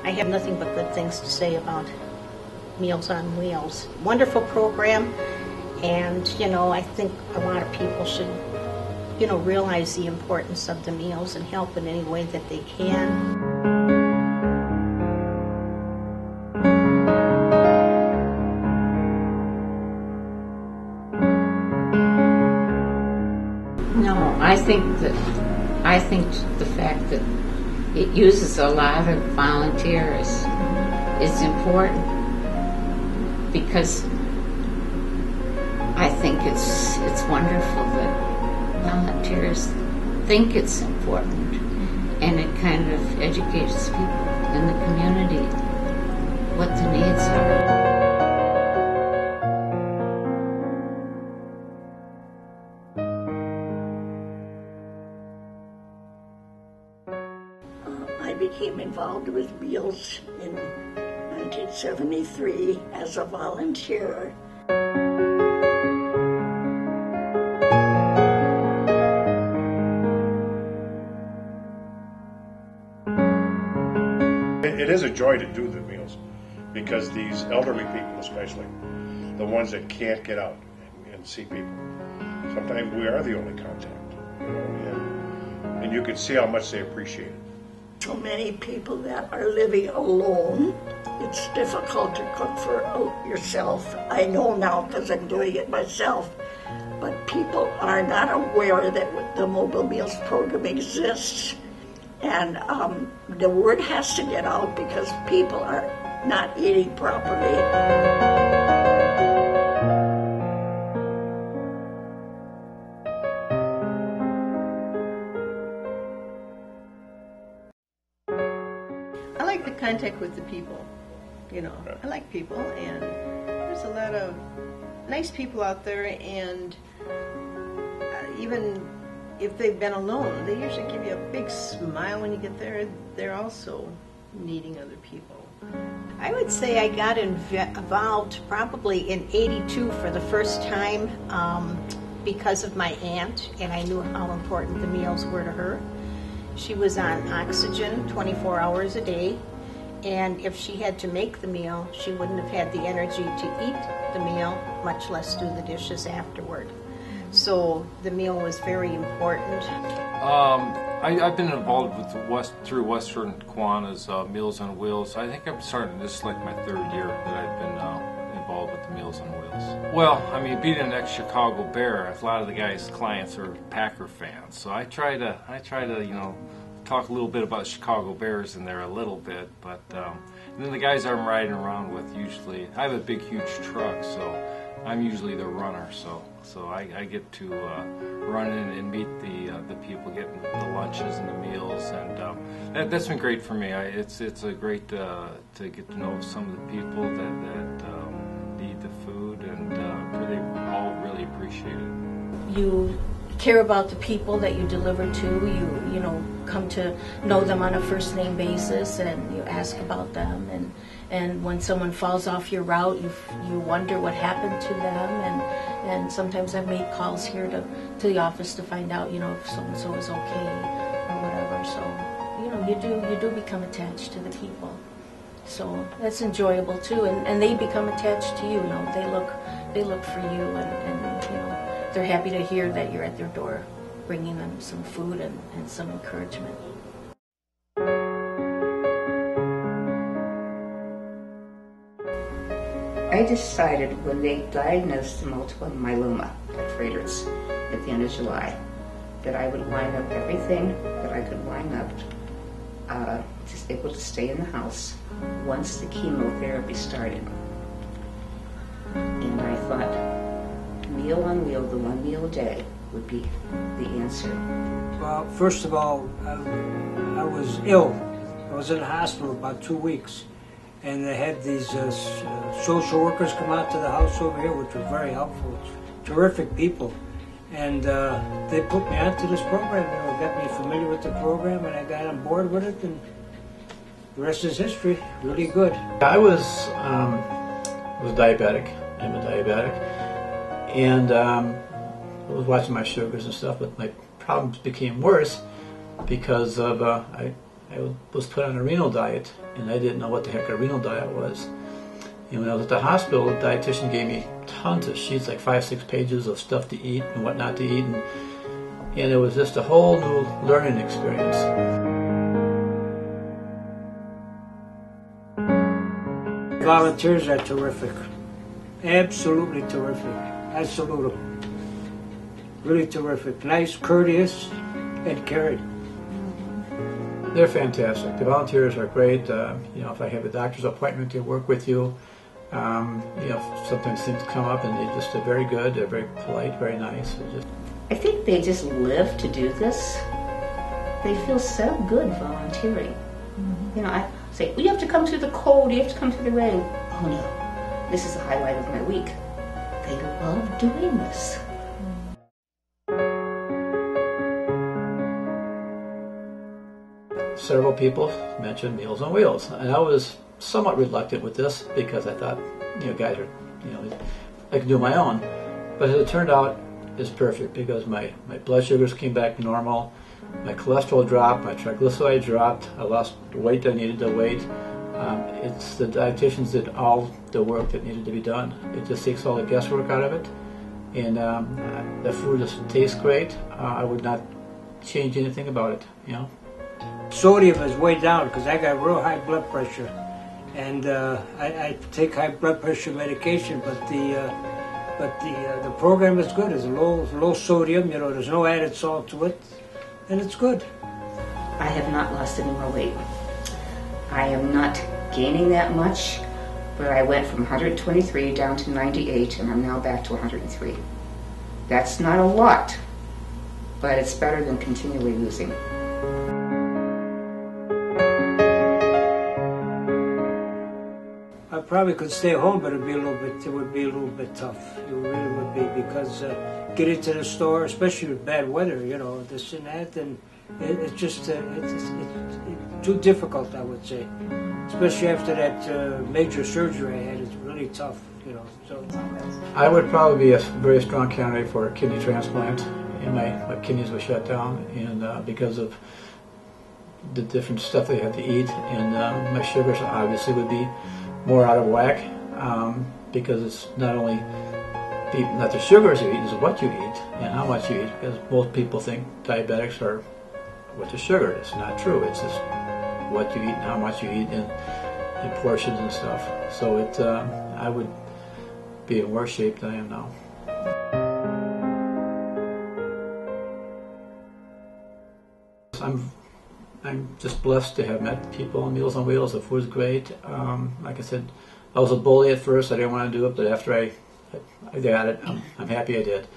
I have nothing but good things to say about Meals on Wheels. Wonderful program, and I think a lot of people should realize the importance of the meals and help in any way that they can. No, I think the fact that it uses a lot of volunteers is important, because I think it's wonderful that volunteers think it's important, and it kind of educates people in the community what the needs are. I became involved with Meals in 1973 as a volunteer. It is a joy to do the meals, because these elderly people, especially the ones that can't get out and see people, sometimes we are the only contact, and you can see how much they appreciate it. So many people that are living alone, it's difficult to cook for yourself. I know now because I'm doing it myself, but people are not aware that the mobile meals program exists. And the word has to get out, because people are not eating properly. I like the contact with the people. I like people, and there's a lot of nice people out there, and even if they've been alone, they usually give you a big smile when you get there. They're also needing other people. I would say I got involved probably in '82 for the first time because of my aunt, and I knew how important the meals were to her. She was on oxygen 24 hours a day, and if she had to make the meal, she wouldn't have had the energy to eat the meal, much less do the dishes afterward. So the meal was very important. I've been involved with through Western Kiwanis Meals on Wheels. I think I'm starting, this is like my third year that I've been involved with the Meals on Wheels. Well, I mean, being an ex-Chicago Bear, a lot of the guys' clients are Packer fans, so I try to talk a little bit about Chicago Bears in there a little bit, but and then the guys I'm riding around with, usually I have a big huge truck, so I'm usually the runner, so I get to run in and meet the people, getting the lunches and the meals, and that's been great for me. It's a great to get to know some of the people that need the food, and they all really appreciate it. You care about the people that you deliver to. You come to know them on a first name basis, and you ask about them, and when someone falls off your route, you wonder what happened to them, and sometimes I've made calls here to the office to find out if so and so is okay or whatever. So you do become attached to the people. So that's enjoyable too, and they become attached to you. They look for you, and they're happy to hear that you're at their door, bringing them some food and some encouragement. I decided when they diagnosed the multiple myeloma at Freighter's at the end of July that I would line up everything that I could line up just able to stay in the house once the chemotherapy started. And I thought Meal on Wheel, the 1 meal a day, would be the answer. Well, first of all, I was ill. I was in the hospital about 2 weeks. And they had these social workers come out to the house over here, which was very helpful. Terrific people. And they put me onto this program, got me familiar with the program, and I got on board with it, and the rest is history. Really good. I was diabetic. I'm a diabetic. And I was watching my sugars and stuff, but my problems became worse because of I was put on a renal diet, and I didn't know what the heck a renal diet was. And when I was at the hospital, the dietitian gave me tons of sheets, like 5-6 pages of stuff to eat and what not to eat, and it was just a whole new learning experience. Volunteers are terrific. Absolutely terrific. I salute them. Really terrific. Nice, courteous, and caring. They're fantastic. The volunteers are great. If I have a doctor's appointment, they work with you. Sometimes things come up and they're very good. They're very polite, very nice. I think they just live to do this. They feel so good volunteering. I say, well, you have to come through the cold, you have to come through the rain. Oh no, this is the highlight of my week. They love doing this. Several people mentioned Meals on Wheels, and I was somewhat reluctant with this because I thought, guys are, I can do my own. But as it turned out, it's perfect because my blood sugars came back normal, my cholesterol dropped, my triglycerides dropped, I lost the weight I needed to weight. It's the dietitians did all the work that needed to be done. It just takes all the guesswork out of it, and the food just tastes great. I would not change anything about it, Sodium is way down because I got real high blood pressure, and I take high blood pressure medication. But the program is good. It's low sodium. There's no added salt to it, and it's good. I have not lost any more weight. I am not gaining that much, but I went from 123 down to 98, and I'm now back to 103. That's not a lot, but it's better than continually losing. I probably could stay home, but it would be a little bit tough. It really would be because getting to the store, especially with bad weather, this and that, and it's just it's too difficult, I would say. Especially after that major surgery I had, it's really tough, So I would probably be a very strong candidate for a kidney transplant, and my kidneys were shut down, and because of the different stuff they had to eat, and my sugars obviously would be more out of whack, because it's not only not the sugars you eat, it's what you eat and how much you eat, because most people think diabetics are what the sugar is. Not true. It's just what you eat and how much you eat in portions and stuff. So I would be in worse shape than I am now. I'm just blessed to have met people on Meals on Wheels. The food's great. Like I said, I was a bully at first. I didn't want to do it, but after I got it, I'm happy I did.